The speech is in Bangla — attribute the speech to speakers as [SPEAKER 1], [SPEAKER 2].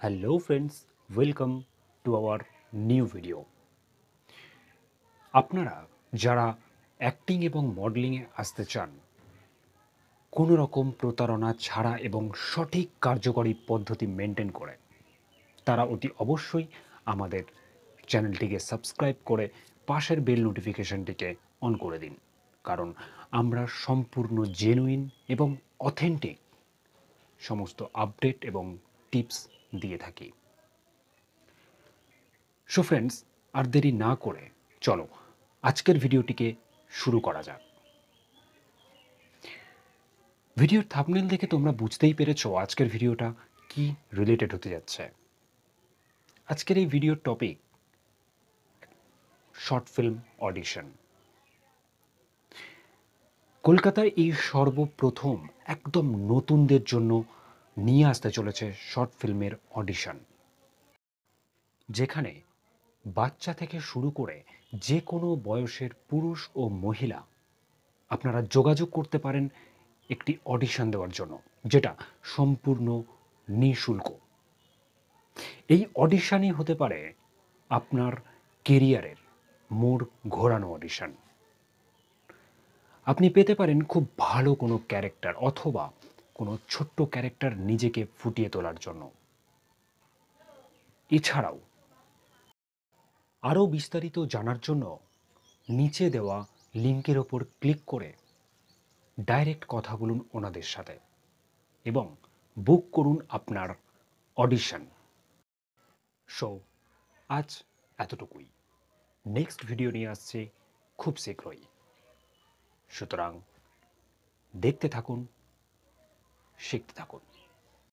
[SPEAKER 1] Hello friends, welcome to our new video. আপনারা যারা অ্যাক্টিং এবং মডেলিংয়ে আসতে চান কোনো রকম প্রতারণা ছাড়া এবং সঠিক কার্যকরী পদ্ধতি মেনটেন করে, তারা অতি অবশ্যই আমাদের চ্যানেলটিকে সাবস্ক্রাইব করে পাশের বেল নোটিফিকেশনটিকে অন করে দিন। কারণ আমরা সম্পূর্ণ জেনুইন এবং অথেন্টিক সমস্ত আপডেট এবং টিপস দিয়ে থাকি। সো ফ্রেন্ডস, আর দেরি না করে চলো আজকের ভিডিওটিকে শুরু করা যাক। ভিডিওর থাম্বনেল দেখে তোমরা বুঝতেই পেরেছো আজকের ভিডিওটা কি রিলেটেড হতে যাচ্ছে। আজকের এই ভিডিওর টপিক শর্ট ফিল্ম অডিশন। কলকাতায় এই সর্বপ্রথম একদম নতুনদের জন্য নিয়ে আসতে চলেছে শর্ট ফিল্মের অডিশন, যেখানে বাচ্চা থেকে শুরু করে যে কোনো বয়সের পুরুষ ও মহিলা আপনারা যোগাযোগ করতে পারেন একটি অডিশন দেওয়ার জন্য, যেটা সম্পূর্ণ নিঃশুল্ক। এই অডিশনই হতে পারে আপনার কেরিয়ারের মোড় ঘোরানো অডিশন। আপনি পেতে পারেন খুব ভালো কোনো ক্যারেক্টার অথবা কোনো ছোট্ট ক্যারেক্টার নিজেকে ফুটিয়ে তোলার জন্য। এছাড়াও আরও বিস্তারিত জানার জন্য নিচে দেওয়া লিঙ্কের ওপর ক্লিক করে ডাইরেক্ট কথা বলুন ওনাদের সাথে এবং বুক করুন আপনার অডিশন। সো আজ এতটুকুই। নেক্সট ভিডিও নিয়ে আসছে খুব শীঘ্রই। সুতরাং দেখতে থাকুন, শিখতে থাকুন।